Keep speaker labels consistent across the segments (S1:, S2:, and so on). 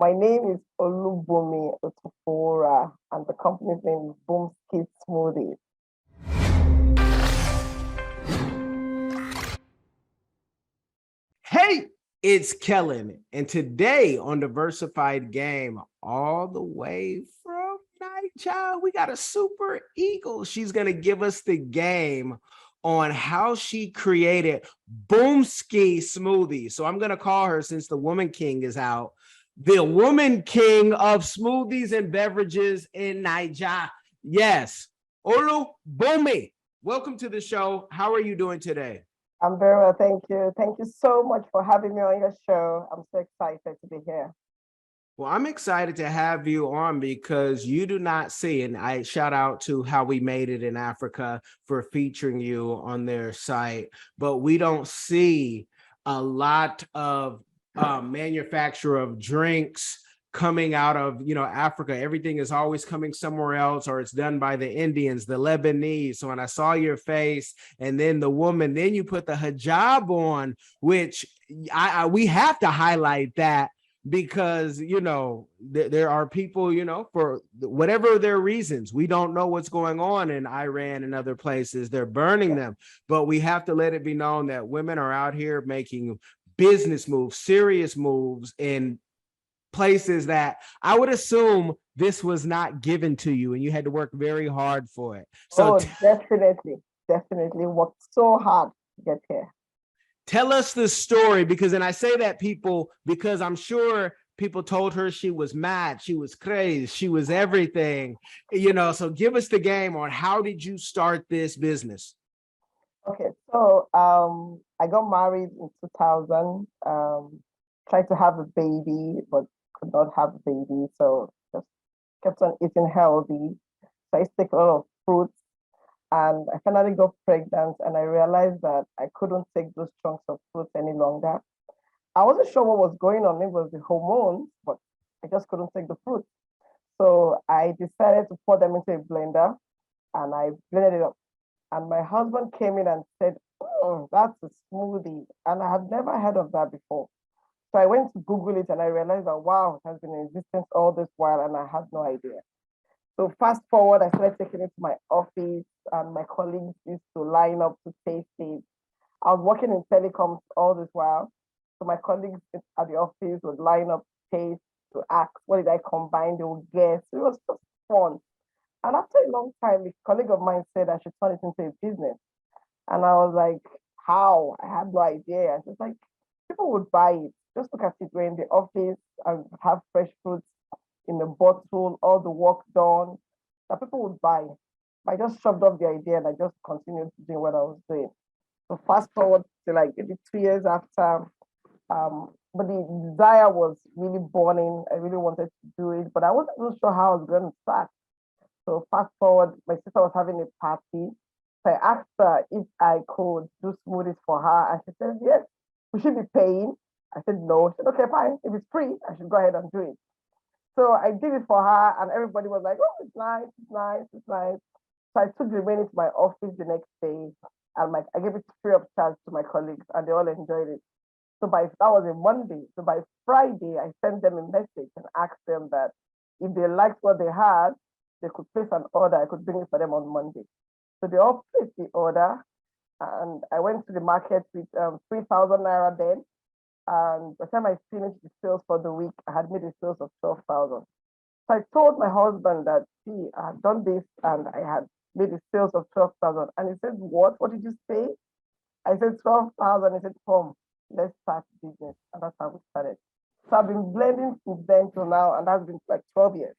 S1: My name is Olubunmi Otufowora, and the company's name is Boomsky Smoothies.
S2: Hey, it's Kellen, and today on Diversified Game, all the way from Nigeria, we got a super eagle. She's gonna give us the game on how she created Boomsky smoothies. So I'm gonna call her, since the Woman King is out, the Woman King of smoothies and beverages in Nigeria. Yes, Olubunmi, welcome to the show. How are you doing today?
S1: I'm very well, thank you. Thank you so much for having me on your show. I'm so excited to be here.
S2: Well, I'm excited to have you on because you do not see, and I shout out to How We Made It in Africa for featuring you on their site, but we don't see a lot of manufacture of drinks coming out of Africa. Everything is always coming somewhere else, or it's done by the Indians, the Lebanese. So when I saw your face and then the woman, then you put the hijab on, which we have to highlight that, because there are people, for whatever their reasons, we don't know what's going on in Iran and other places, they're burning them, but we have to let it be known that women are out here making business moves, serious moves in places that I would assume this was not given to you and you had to work very hard for it. So
S1: definitely worked so hard to get here.
S2: Tell us the story, because, and I say that because I'm sure people told her she was mad, she was crazy, she was everything, so give us the game on how did you start this business?
S1: Okay, so I got married in 2000, tried to have a baby, but could not have a baby. So just kept on eating healthy. So I used to take a lot of fruits, and I finally got pregnant, and I realized that I couldn't take those chunks of fruits any longer. I wasn't sure what was going on. It was the hormones, but I just couldn't take the fruit. So I decided to pour them into a blender, and I blended it up. And my husband came in and said, "Oh, that's a smoothie." And I had never heard of that before. So I went to Google it and I realized that, wow, it has been in existence all this while and I had no idea. So fast forward, I started taking it to my office and my colleagues used to line up to taste it. I was working in telecoms all this while. So my colleagues at the office would line up to taste, to ask, what did I combine? They would guess. It was just fun. And after a long time, a colleague of mine said I should turn it into a business. And I was like, how? I had no idea. And she's like, people would buy it. Just look at it, we're in the office and have fresh fruits in the bottle, all the work done, that people would buy. I just shoved off the idea and I just continued doing what I was doing. So fast forward to like maybe 2 years after, but the desire was really burning. I really wanted to do it, but I wasn't really sure how I was going to start. So fast forward, my sister was having a party. So I asked her if I could do smoothies for her, and she said, yes, we should be paying. I said, no. She said, okay, fine. If it's free, I should go ahead and do it. So I did it for her, and everybody was like, oh, it's nice, it's nice, it's nice. So I took the remaining to my office the next day, and I gave it free of charge to my colleagues, and they all enjoyed it. So that was a Monday. So by Friday, I sent them a message and asked them that if they liked what they had, they could place an order. I could bring it for them on Monday. So they all placed the order, and I went to the market with 3,000 naira then. And by the time I finished the sales for the week, I had made a sales of 12,000. So I told my husband that, see, I had done this and I had made a sales of 12,000. And he said, what? What did you say? I said 12,000. He said, come, let's start business. And that's how we started. So I've been blending since then till now, and that's been like 12 years.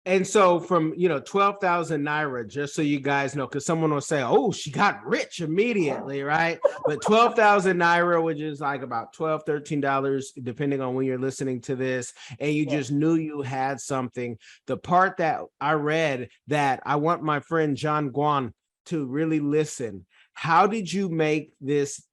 S2: And so from 12,000 naira, just so you guys know, because someone will say, oh, she got rich immediately, right? But 12,000 naira, which is like about $12, $13, depending on when you're listening to this, and you just knew you had something. The part that I read that I want my friend John Guan to really listen. How did you make this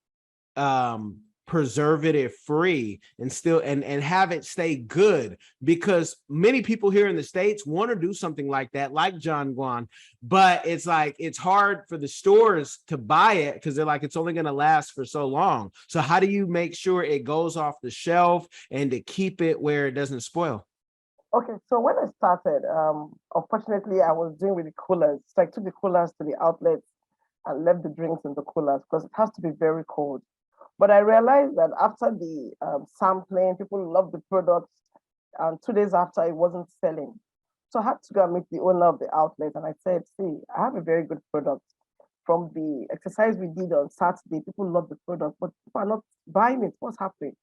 S2: preservative free and still and have it stay good, because many people here in the States want to do something like that, like John Guan, but it's like it's hard for the stores to buy it because they're like, it's only going to last for so long. So how do you make sure it goes off the shelf and to keep it where it doesn't spoil?
S1: Okay, so when I started, unfortunately, I was doing with the coolers. So I took the coolers to the outlets and left the drinks in the coolers because it has to be very cold. But I realized that after the sampling, people loved the products, and 2 days after, it wasn't selling. So I had to go and meet the owner of the outlet, and I said, "See, I have a very good product. From the exercise we did on Saturday, people love the product, but people are not buying it. What's happening?"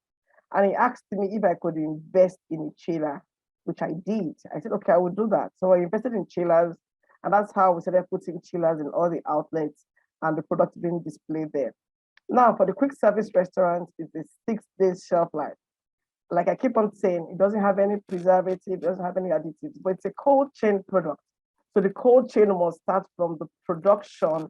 S1: And he asked me if I could invest in a chiller, which I did. I said, "Okay, I will do that." So I invested in chillers, and that's how we started putting chillers in all the outlets, and the product being displayed there. Now, for the quick service restaurants, it's a 6 days shelf life. Like I keep on saying, it doesn't have any preservative, it doesn't have any additives, but it's a cold chain product. So the cold chain must start from the production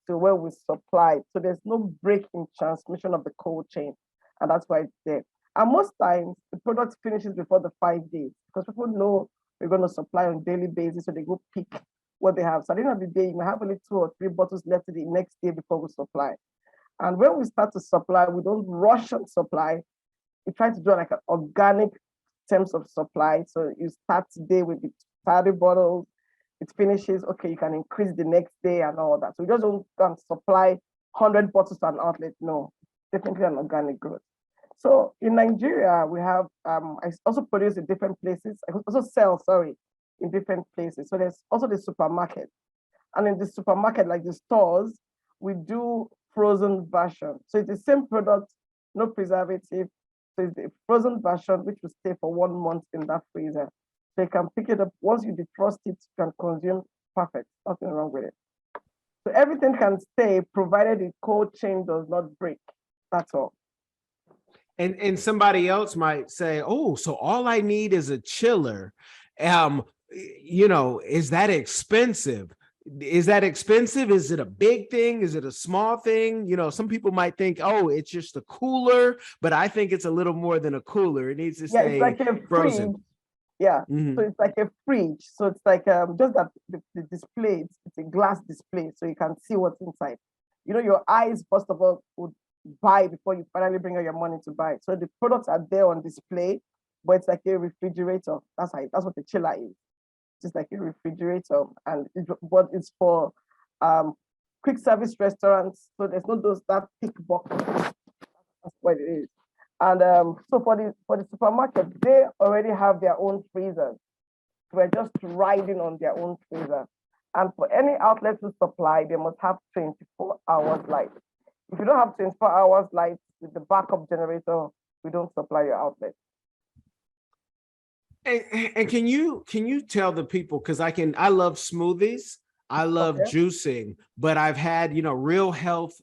S1: to where we supply. So there's no break in transmission of the cold chain, and that's why it's there. And most times, the product finishes before the 5 days because people know we're going to supply on a daily basis, so they go pick what they have. So at the end of the day, you may have only 2 or 3 bottles left the next day before we supply. And when we start to supply, we don't rush on supply. We try to do like an organic terms of supply. So you start today with the 30 bottles, it finishes, okay, you can increase the next day and all that. So we just don't supply 100 bottles to an outlet. No, definitely an organic growth. So in Nigeria, we have, I also produce in different places. I also sell, sorry, in different places. So there's also the supermarket. And in the supermarket, like the stores, we do frozen version. So it's the same product, no preservative. So it's the frozen version, which will stay for 1 month in that freezer. So you can pick it up. Once you defrost it, you can consume. Perfect, nothing wrong with it. So everything can stay provided the cold chain does not break. That's all.
S2: And somebody else might say, oh, so all I need is a chiller. Is that expensive? Is that expensive? Is it a big thing? Is it a small thing? Some people might think, oh, it's just a cooler, but I think it's a little more than a cooler. It needs to stay
S1: it's like a
S2: frozen.
S1: Fridge. Yeah, so it's like a fridge. So it's like just that the display, it's a glass display, so you can see what's inside. Your eyes, first of all, would buy before you finally bring out your money to buy. So the products are there on display, but it's like a refrigerator. That's what the chiller is. Just like a refrigerator, but it's for quick service restaurants. So there's not that thick box. That's what it is. And so for the supermarket, they already have their own freezers. We're just riding on their own freezer. And for any outlet to supply, they must have 24 hours light. If you don't have 24 hours light with the backup generator, we don't supply your outlet.
S2: And can you tell the people, because I love smoothies, I love juicing, but I've had real health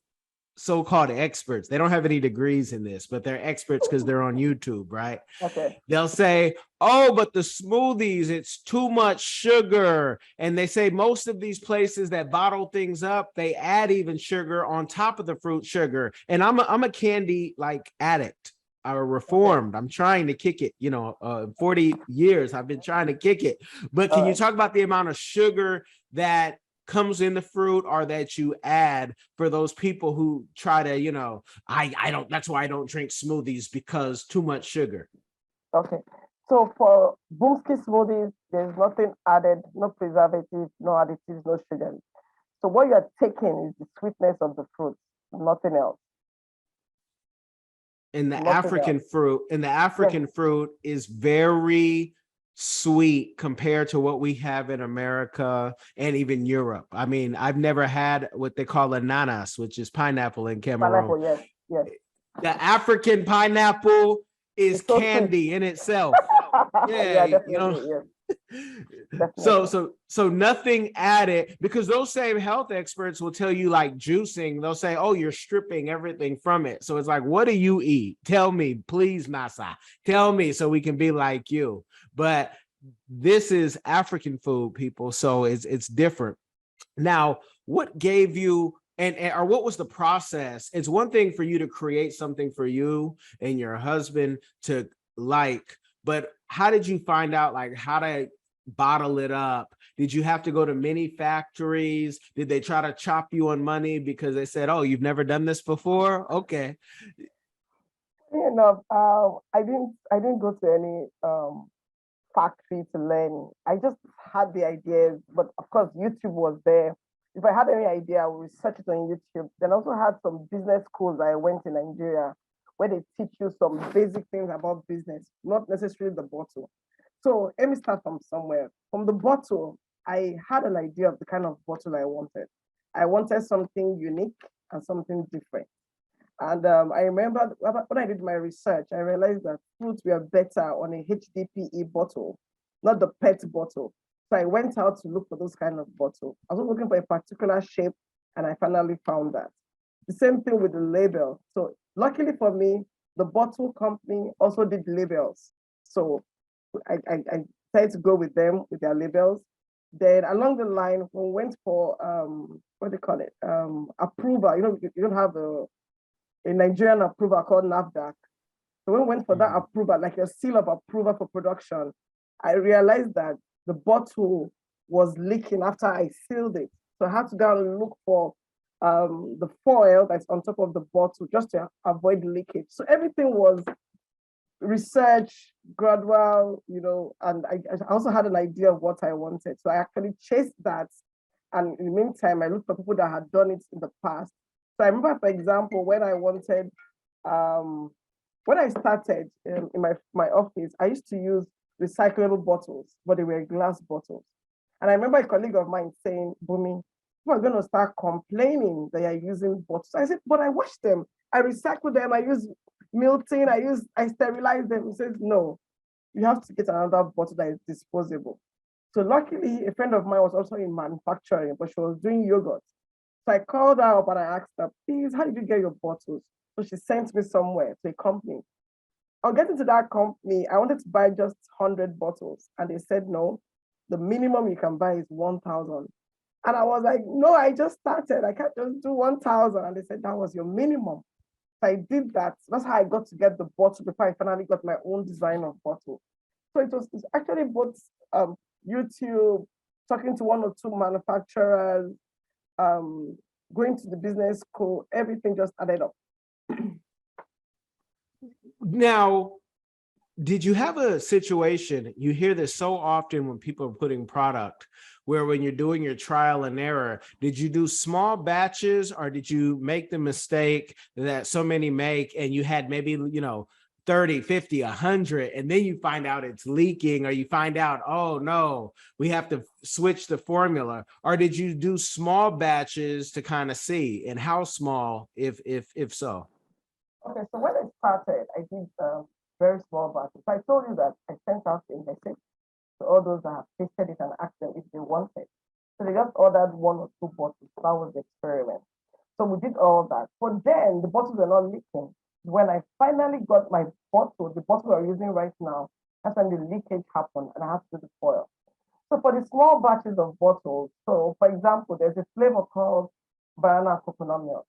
S2: so-called experts. They don't have any degrees in this, but they're experts because they're on YouTube, right?
S1: Okay.
S2: They'll say, oh, but the smoothies, it's too much sugar. And they say most of these places that bottle things up, they add even sugar on top of the fruit sugar. And I'm a candy addict. Or reformed. I'm trying to kick it, 40 years I've been trying to kick it. But can you talk about the amount of sugar that comes in the fruit or that you add for those people who try to, I don't, that's why I don't drink smoothies, because too much sugar.
S1: Okay. So for Boomsky smoothies, there's nothing added, no preservative, no additives, no sugar. So what you're taking is the sweetness of the fruit, nothing else.
S2: And the African fruit is very sweet compared to what we have in America and even Europe. I mean, I've never had what they call ananas, which is pineapple in Cameroon.
S1: Pineapple, yes.
S2: The African pineapple is so candy sweet in itself.
S1: Yeah, definitely, yes.
S2: So nothing added, because those same health experts will tell you juicing, they'll say, oh, you're stripping everything from it. So it's like, what do you eat? Tell me, please, Masa. Tell me so we can be like you. But this is African food, people, so it's different. Now, what gave you or what was the process? It's one thing for you to create something for you and your husband to like, but how did you find out like how to bottle it up? Did you have to go to many factories? Did they try to chop you on money because they said, oh, you've never done this before? Okay.
S1: Enough. I didn't go to any factory to learn. I just had the ideas, but of course, YouTube was there. If I had any idea, I would research it on YouTube. Then I also had some business schools I went in Nigeria where they teach you some basic things about business, not necessarily the bottle. So let me start from somewhere. From the bottle, I had an idea of the kind of bottle I wanted. I wanted something unique and something different. And I remember when I did my research, I realized that fruits were better on a HDPE bottle, not the PET bottle. So I went out to look for those kind of bottles. I was looking for a particular shape, and I finally found that. The same thing with the label. So luckily for me, the bottle company also did labels. So I decided to go with them with their labels. Then along the line, we went for what do they call it? Approval. You don't have a Nigerian approval called NAFDAC. So when we went for that approval, like a seal of approval for production, I realized that the bottle was leaking after I sealed it. So I had to go and look for the foil that's on top of the bottle just to avoid leakage. So everything was research, gradual, and I also had an idea of what I wanted. So I actually chased that. And in the meantime, I looked for people that had done it in the past. So I remember, for example, when I started in my office, I used to use recyclable bottles, but they were glass bottles. And I remember a colleague of mine saying, Bumi, people are going to start complaining that you're using bottles. I said, but I wash them, I recycle them, I use Milton, I sterilize them. He says, no, you have to get another bottle that is disposable. So luckily, a friend of mine was also in manufacturing, but she was doing yogurt. So I called her up and I asked her, please, how did you get your bottles? So she sent me somewhere to a company. I'll get into that company. I wanted to buy just 100 bottles. And they said, no, the minimum you can buy is 1,000. And I was like, no, I just started. I can't just do 1,000. And they said, that was your minimum. So I did that. That's how I got to get the bottle before I finally got my own design of bottle. So it's actually both YouTube, talking to one or two manufacturers, going to the business school, everything just added up.
S2: Now, did you have a situation, you hear this so often when people are putting product, where when you're doing your trial and error, did you do small batches or did you make the mistake that so many make and you had maybe, 30, 50, 100, and then you find out it's leaking, or you find out, oh no, we have to switch the formula? Or did you do small batches to kind of see, and how small, if so?
S1: Okay, so when I started, I did very small batches. I told you that I sent out a message to all those that have tasted it and asked them if they wanted. So they just ordered one or two bottles. That was the experiment. So we did all that. But then the bottles were not leaking. When I finally got my bottle, the bottle I'm using right now, that's when the leakage happened and I had to do the foil. So for the small batches of bottles, so for example, there's a flavor called banana coconut milk.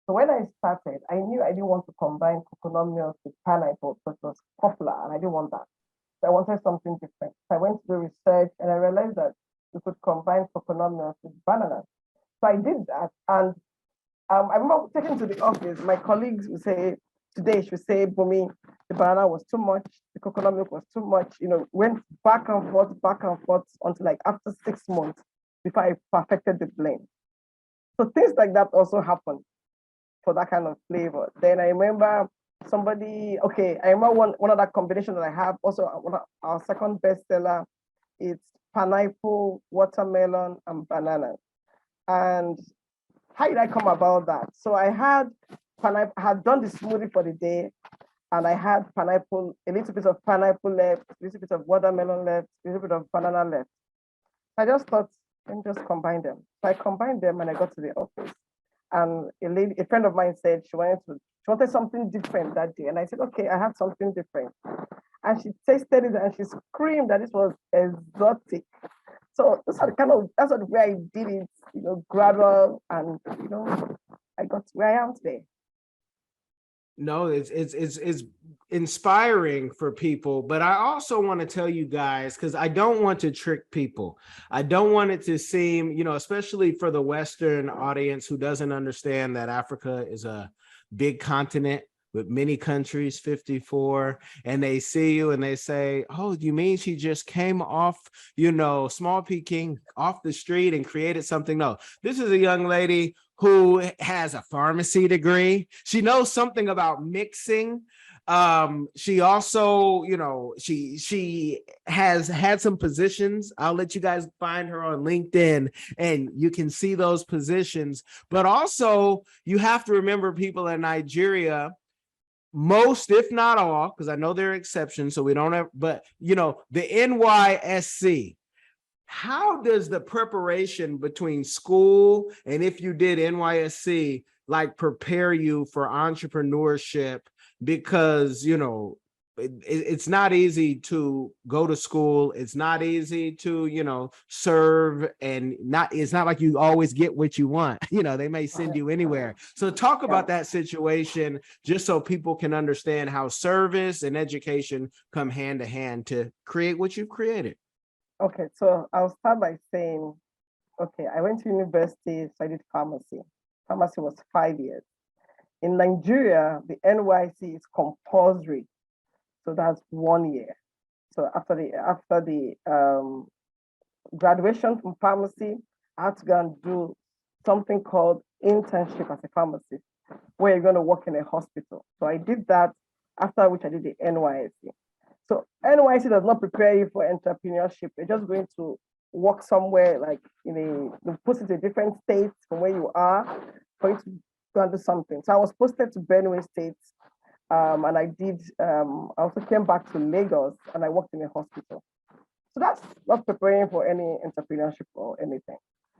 S1: So when I started, I knew I didn't want to combine coconut milk with pineapple, which was popular, and I didn't want that. So I wanted something different. So I went to do research and I realized that you could combine coconut milk with banana. So I did that. And I remember taking to the office, my colleagues would say, today she would say, Bumi, the banana was too much, the coconut milk was too much, went back and forth until like after 6 months before I perfected the blend. So things like that also happened for that kind of flavor. Then I remember I remember one of that combination that I have, also our second bestseller, it's pineapple, watermelon, and banana. And how did I come about that? So I had done the smoothie for the day, and I had pineapple, a little bit of pineapple left, a little bit of watermelon left, a little bit of banana left. I just thought, let me just combine them. So I combined them and I got to the office. And a friend of mine said she wanted something different that day. And I said, okay, I have something different. And she tasted it and she screamed that this was exotic. So that's what where I did it, gradual, and I got to where I am today.
S2: No, it's inspiring for people, but I also want to tell you guys, because I don't want to trick people. I don't want it to seem, especially for the Western audience who doesn't understand that Africa is a big continent with many countries, 54, and they see you and they say, oh, you mean she just came off, small Peking off the street and created something? No, this is a young lady who has a pharmacy degree. She knows something about mixing. She also, she has had some positions. I'll let you guys find her on LinkedIn and you can see those positions. But also you have to remember, people in Nigeria, most, if not all, because I know there are exceptions, so we don't have, but the NYSC, how does the preparation between school and if you did NYSC like prepare you for entrepreneurship? Because it's not easy to go to school. It's not easy to serve, and it's not like you always get what you want. They may send you anywhere. So talk about that situation, just so people can understand how service and education come hand to hand to create what you've created.
S1: Okay, so I'll start by saying, okay, I went to university, studied pharmacy. Pharmacy was 5 years. In Nigeria, the NYSC is compulsory, so that's 1 year. So after the graduation from pharmacy, I had to go and do something called internship as a pharmacist, where you're going to work in a hospital. So I did that, after which I did the NYSC. So NYSC does not prepare you for entrepreneurship. You're just going to work somewhere, like posted to different states from where you are, for you to go and do something. So I was posted to Benue State, and I did. I also came back to Lagos and I worked in a hospital. So that's not preparing for any entrepreneurship or anything.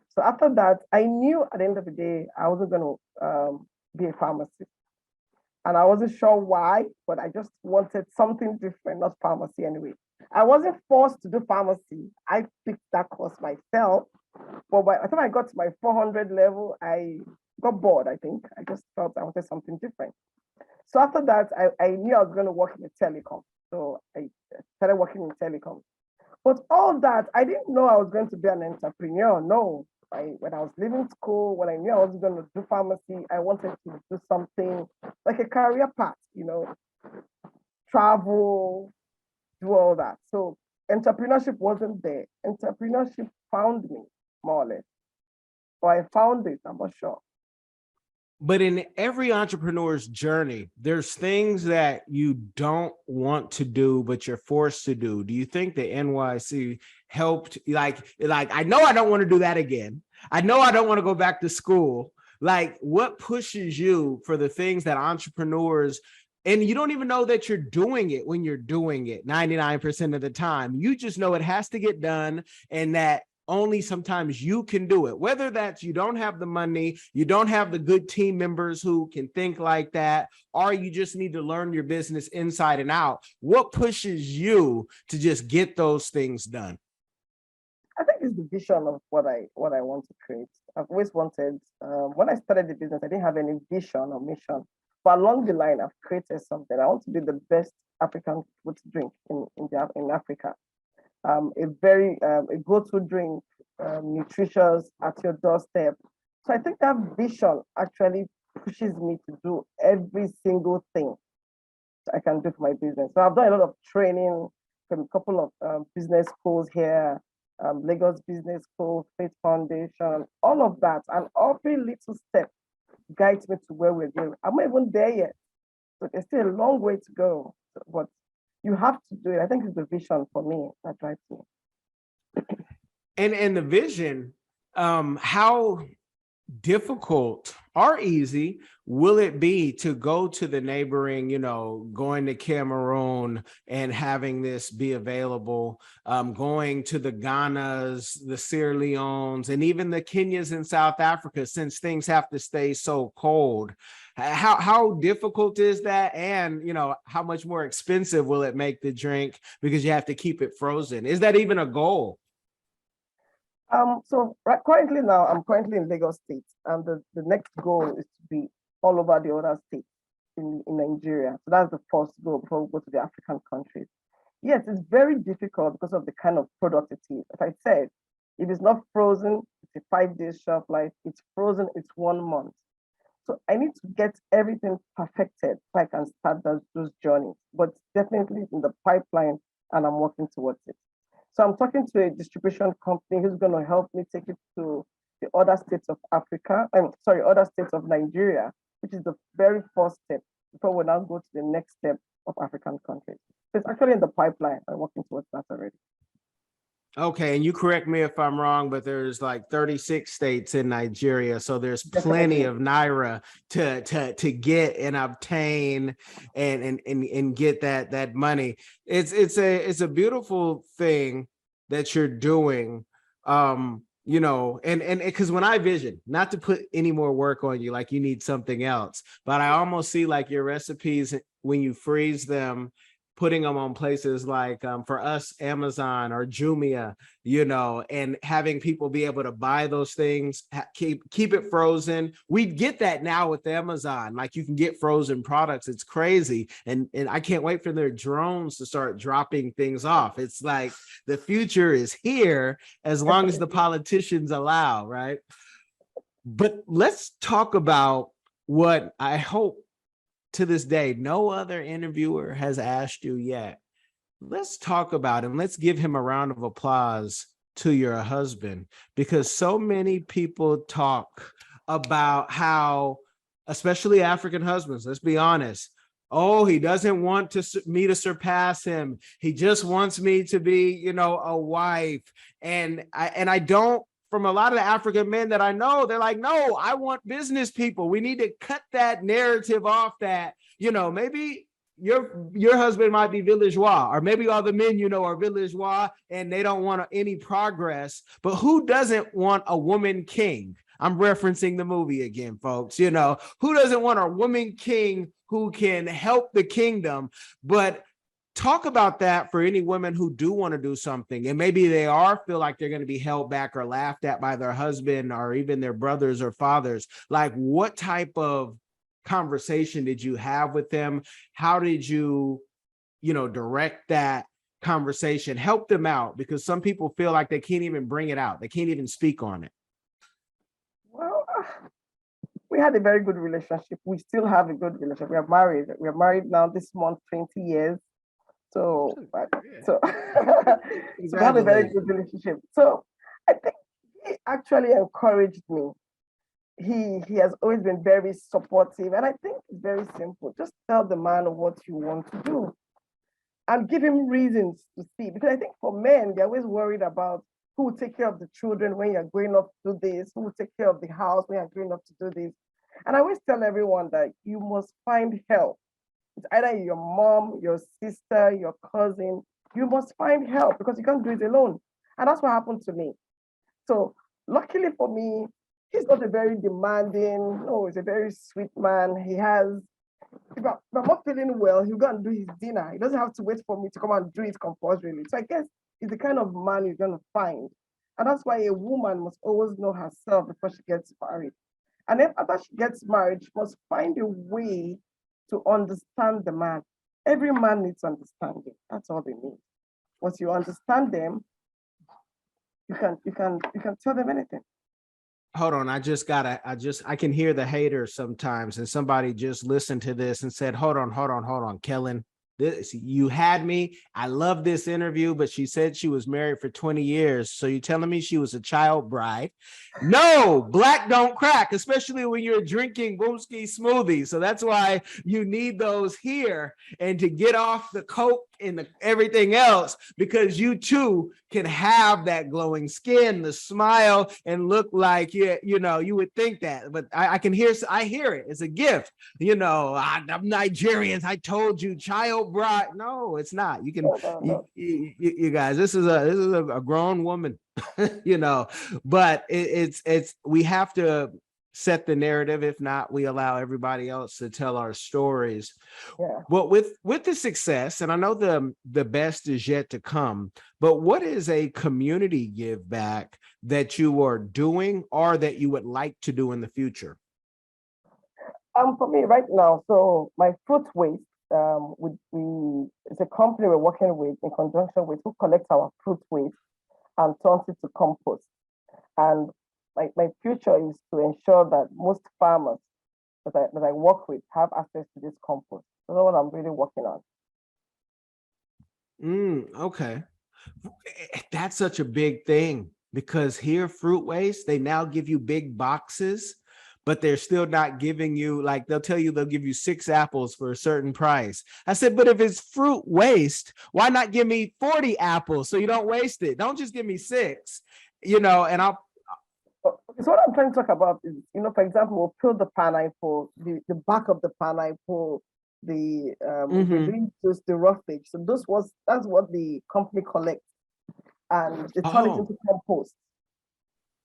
S1: So after that, I knew at the end of the day I wasn't going to be a pharmacist. And I wasn't sure why, but I just wanted something different, not pharmacy anyway. I wasn't forced to do pharmacy. I picked that course myself. But by the time I got to my 400 level, I got bored, I think. I just felt I wanted something different. So after that, I knew I was going to work in the telecom. So I started working in telecom. But all that, I didn't know I was going to be an entrepreneur. No. When I was leaving school, when I knew I was going to do pharmacy, I wanted to do something like a career path, travel, do all that. So entrepreneurship wasn't there. Entrepreneurship found me, more or less. Or I found it, I'm not sure.
S2: But in every entrepreneur's journey, there's things that you don't want to do, but you're forced to do. Do you think the NYC helped? Like, I know I don't want to do that again. I know I don't want to go back to school. Like, what pushes you for the things that entrepreneurs, and you don't even know that you're doing it when you're doing it 99% of the time. You just know it has to get done, and that only sometimes you can do it, whether that's you don't have the money, you don't have the good team members who can think like that, or you just need to learn your business inside and out. What pushes you to just get those things done?
S1: I think it's the vision of what I want to create. I've always wanted, when I started the business, I didn't have any vision or mission, but along the line, I've created something. I want to be the best African food drink in Africa. A go-to drink, nutritious, at your doorstep. So I think that vision actually pushes me to do every single thing I can do for my business. So I've done a lot of training from a couple of business schools here, Lagos Business School, Faith Foundation, all of that. And every little step guides me to where we're going. I'm not even there yet. So there's still a long way to go. But you have to do it. I think it's the vision for me that drives me.
S2: And the vision, how difficult or easy will it be to go to the neighboring, going to Cameroon and having this be available, going to the Ghanas, the Sierra Leones, and even the Kenyas in South Africa, since things have to stay so cold? How difficult is that? And, how much more expensive will it make the drink because you have to keep it frozen? Is that even a goal?
S1: So currently now, I'm currently in Lagos State, and the next goal is to be all over the other states in Nigeria. So that's the first goal before we go to the African countries. Yes, it's very difficult because of the kind of product it is. As I said, if it's not frozen, it's a 5 day shelf life. It's frozen, it's 1 month. So I need to get everything perfected so I can start those journeys. But definitely in the pipeline, and I'm working towards it. So I'm talking to a distribution company who's going to help me take it to the other states of Africa. I'm sorry, other states of Nigeria, which is the very first step before we now go to the next step of African countries. So it's actually in the pipeline. I'm working towards that already.
S2: Okay, and you correct me if I'm wrong, but there's like 36 states in Nigeria, so there's
S1: Definitely.
S2: plenty of naira to get and obtain and get that money. It's a beautiful thing that you're doing. You know, and because when I vision, not to put any more work on you, like you need something else, but I almost see like your recipes when you freeze them, putting them on places like for us, Amazon or Jumia, you know, and having people be able to buy those things, keep it frozen. We get that now with Amazon, like you can get frozen products. It's crazy. And I can't wait for their drones to start dropping things off. It's like the future is here as long as the politicians allow, right? But let's talk about what I hope to this day no other interviewer has asked you yet. Let's talk about him. Let's give him a round of applause to your husband, because so many people talk about how, especially African husbands, let's be honest, oh, he doesn't want me to surpass him. He just wants me to be, you know, a wife. And I don't, from a lot of the African men that I know, they're like, no, I want business people. We need to cut that narrative off that, you know, maybe your husband might be villageois, or maybe all the men you know are villageois and they don't want any progress. But who doesn't want a woman king? I'm referencing the movie again, folks. You know, who doesn't want a woman king who can help the kingdom? But talk about that for any women who do want to do something, and maybe they feel like they're going to be held back or laughed at by their husband or even their brothers or fathers. Like, what type of conversation did you have with them? How did you, you know, direct that conversation, help them out? Because some people feel like they can't even bring it out. They can't even speak on it.
S1: Well, we had a very good relationship. We still have a good relationship. We are married. We are married now this month, 20 years. So we have a very good relationship. So I think he actually encouraged me. He has always been very supportive, and I think it's very simple. Just tell the man what you want to do and give him reasons to see. Because I think for men, they're always worried about who will take care of the children when you're growing up to do this, who will take care of the house when you're growing up to do this. And I always tell everyone that you must find help. It's either your mom, your sister, your cousin. You must find help because you can't do it alone. And that's what happened to me. So luckily for me, he's not a very demanding, no, he's a very sweet man. He has, if I'm not feeling well, he'll go and do his dinner. He doesn't have to wait for me to come and do it compulsorily. So I guess he's the kind of man you're going to find. And that's why a woman must always know herself before she gets married. And then after she gets married, she must find a way to understand the man. Every man needs understanding. That's all they need. Once you understand them, you can tell them anything.
S2: Hold on, I can hear the haters sometimes, and somebody just listened to this and said, hold on, Kellen. You had me. I love this interview, but she said she was married for 20 years. So you're telling me she was a child bride? No, black don't crack, especially when you're drinking Boomsky smoothies. So that's why you need those here, and to get off the coke and everything else, because you too can have that glowing skin, the smile, and look like you know, you would think that, but I hear it. It's a gift. You know, I'm Nigerians. I told you, child bride. No, it's not. You can, you guys. This is a grown woman, you know. But we have to set the narrative. If not, we allow everybody else to tell our stories.
S1: Yeah.
S2: Well, with the success, and I know the best is yet to come, but what is a community give back that you are doing or that you would like to do in the future?
S1: For me right now, so my fruit waste, it's a company we're working with in conjunction with, who collects our fruit waste and turns it to compost. And my future is to ensure that most farmers that I work with have access to this compost. That's what I'm really working on.
S2: Okay. That's such a big thing, because here, fruit waste, they now give you big boxes, but they're still not giving you, like, they'll tell you they'll give you 6 apples for a certain price. I said, but if it's fruit waste, why not give me 40 apples so you don't waste it? Don't just give me 6, and
S1: So what I'm trying to talk about is, for example, we'll peel the pineapple, the back of the pineapple, if we're doing just the roughage. So that's what the company collects, and they turn it into compost,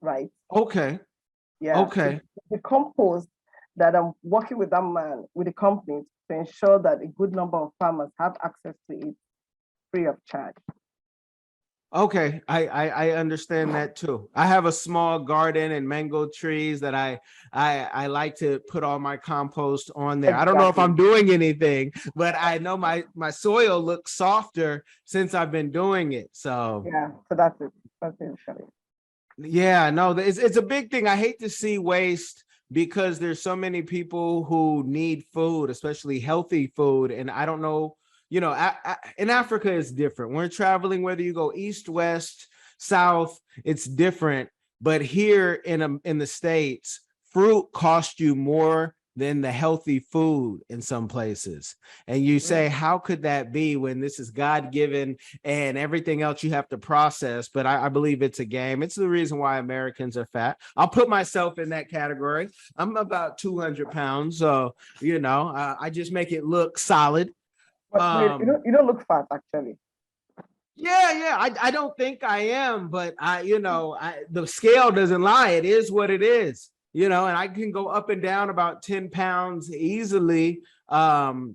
S1: right?
S2: Okay.
S1: Yeah.
S2: Okay.
S1: So the compost that I'm working with that man, with the company, to ensure that a good number of farmers have access to it free of charge.
S2: Okay, I understand that too. I have a small garden and mango trees that I like to put all my compost on there. I don't know if I'm doing anything, but I know my soil looks softer since I've been doing it. So
S1: yeah, so that's it. That's it.
S2: Yeah, no, it's a big thing. I hate to see waste, because there's so many people who need food, especially healthy food, and I don't know. In Africa, it's different. We're traveling, whether you go east, west, south, it's different. But here in the States, fruit costs you more than the healthy food in some places. And you say, how could that be when this is God-given and everything else you have to process? But I believe it's a game. It's the reason why Americans are fat. I'll put myself in that category. I'm about 200 pounds. So, I just make it look solid.
S1: But you don't look fat, actually.
S2: Yeah. I don't think I am, but the scale doesn't lie. It is what it is, and I can go up and down about 10 pounds easily. But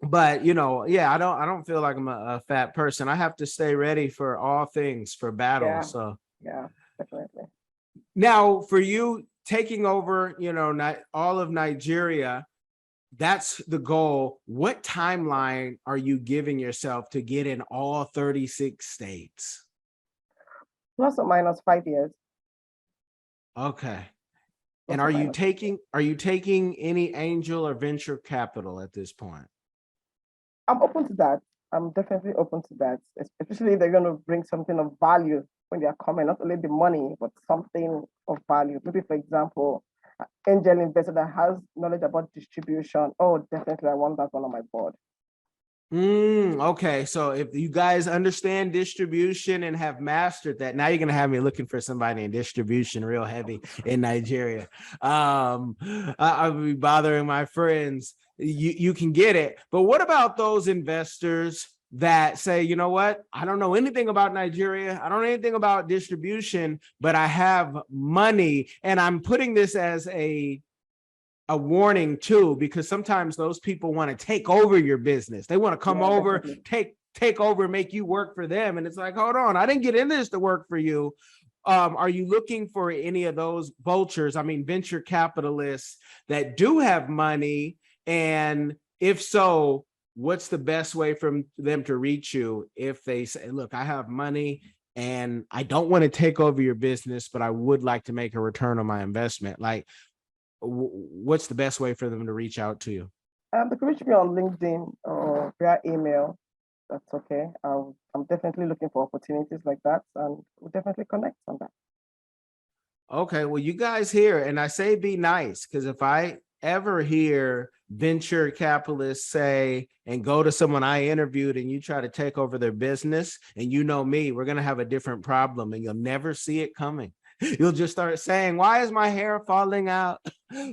S2: I don't feel like I'm a fat person. I have to stay ready for all things, for battle.
S1: Yeah.
S2: So
S1: yeah, definitely.
S2: Now for you taking over, not all of Nigeria, that's the goal. What timeline are you giving yourself to get in all 36 states?
S1: Plus or minus 5 years.
S2: Okay. And are you taking any angel or venture capital at this point?
S1: I'm open to that. I'm definitely open to that, especially if they're going to bring something of value when they're coming, not only the money, but something of value. Maybe, for example, angel investor that has knowledge about distribution. Oh, definitely, I want that one on my board.
S2: Okay, so if you guys understand distribution and have mastered that, now you're gonna have me looking for somebody in distribution real heavy in Nigeria. I'll be bothering my friends. You can get it, but what about those investors that say, you know what, I don't know anything about Nigeria, I don't know anything about distribution, but I have money, and I'm putting this as a warning too, because sometimes those people want to take over your business. They want to come over, take over, make you work for them. And it's like, hold on, I didn't get in this to work for you. Are you looking for any of those vultures? I mean, venture capitalists that do have money? And if so, what's the best way for them to reach you if they say, look, I have money and I don't want to take over your business, but I would like to make a return on my investment? Like, what's the best way for them to reach out to you?
S1: They can reach me on LinkedIn or via email. That's okay. I'm definitely looking for opportunities like that, and we'll definitely connect on that.
S2: Okay, well, you guys hear, and I say be nice, because if I ever hear venture capitalists say and go to someone I interviewed and you try to take over their business, and me, we're going to have a different problem and you'll never see it coming. you'll just start saying, why is my hair falling out?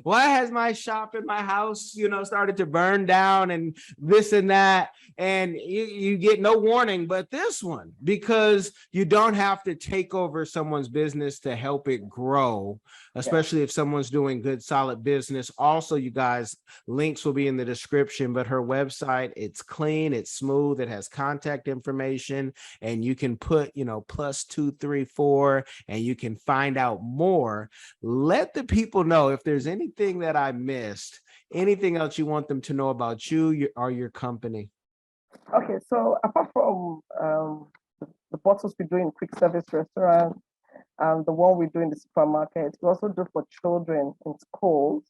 S2: Why has my shop in my house, started to burn down and this and that? And you get no warning, but this one, because you don't have to take over someone's business to help it grow, especially if someone's doing good, solid business. Also, you guys, links will be in the description, but her website, it's clean, it's smooth, it has contact information, and you can put, +234, and you can find out more. Let the people know if there's anything that I missed, anything else you want them to know about you or your company.
S1: Okay, so apart from the bottles we do in quick service restaurants and the one we do in the supermarket, we also do for children in schools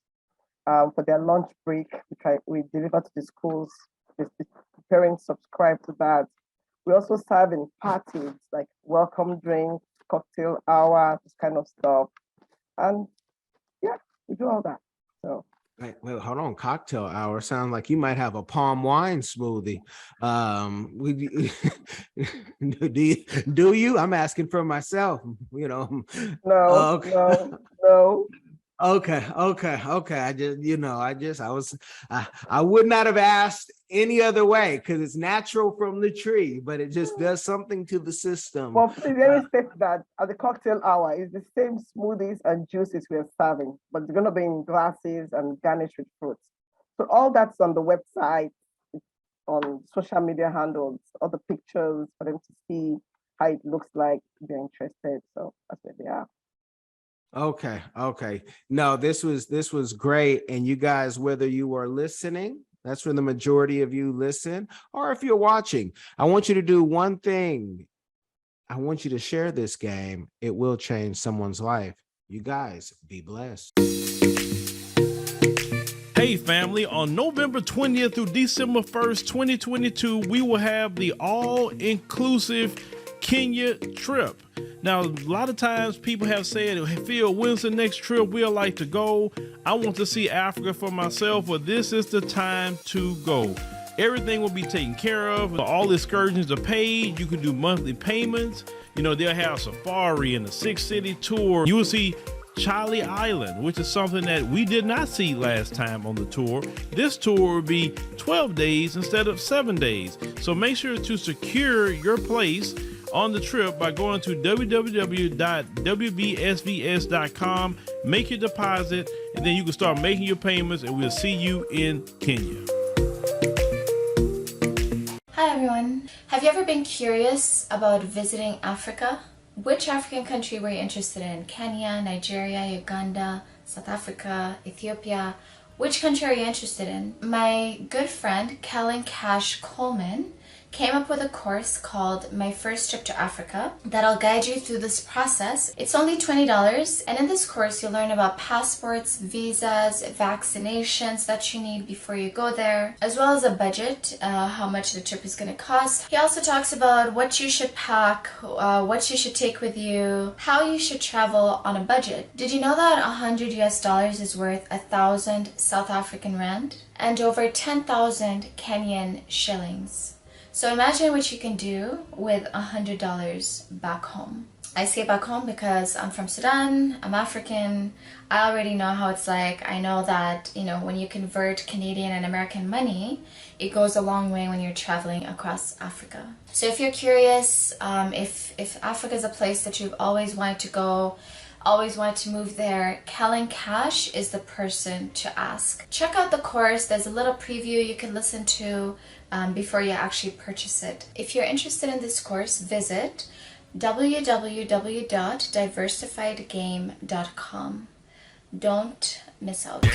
S1: for their lunch break, which we deliver to the schools. The parents subscribe to that. We also serve in parties like welcome drinks, cocktail hour, this kind of stuff. And yeah, we do all that. So.
S2: Wait, hold on. Cocktail hour sounds like you might have a palm wine smoothie. Do you? I'm asking for myself,
S1: No,
S2: Okay.
S1: no.
S2: Okay. I would not have asked any other way because it's natural from the tree, but it just does something to the system.
S1: Well, please let me state that at the cocktail hour is the same smoothies and juices we're serving, but it's going to be in glasses and garnished with fruits. So all that's on the website, on social media handles, all the pictures for them to see how it looks like if they're interested. So that's where they are.
S2: Okay. No, this was great. And you guys, whether you are listening, that's where the majority of you listen, or if you're watching, I want you to do one thing. I want you to share this game. It will change someone's life. You guys be blessed.
S3: Hey family, on November 20th through December 1st, 2022, we will have the all-inclusive Kenya trip. Now, a lot of times people have said, hey, Phil, when's the next trip we'd like to go? I want to see Africa for myself, but this is the time to go. Everything will be taken care of. All excursions are paid. You can do monthly payments. They'll have safari and a 6-city tour. You will see Charlie Island, which is something that we did not see last time on the tour. This tour will be 12 days instead of 7 days. So make sure to secure your place on the trip by going to www.wbsvs.com, make your deposit, and then you can start making your payments, and we'll see you in Kenya.
S4: Hi everyone. Have you ever been curious about visiting Africa? Which African country were you interested in? Kenya, Nigeria, Uganda, South Africa, Ethiopia? Which country are you interested in? My good friend, Kellen Cash Coleman, came up with a course called My First Trip to Africa that'll guide you through this process. It's only $20, and in this course you'll learn about passports, visas, vaccinations that you need before you go there, as well as a budget, how much the trip is going to cost. He also talks about what you should pack, what you should take with you, how you should travel on a budget. Did you know that $100 is worth 1,000 South African rand and over 10,000 Kenyan shillings? So imagine what you can do with $100 back home. I say back home because I'm from Sudan, I'm African, I already know how it's like. I know that, when you convert Canadian and American money, it goes a long way when you're traveling across Africa. So if you're curious, if Africa is a place that you've always wanted to go, always wanted to move there, Kellen Cash is the person to ask. Check out the course. There's a little preview you can listen to before you actually purchase it. If you're interested in this course, visit www.diversifiedgame.com. Don't miss out.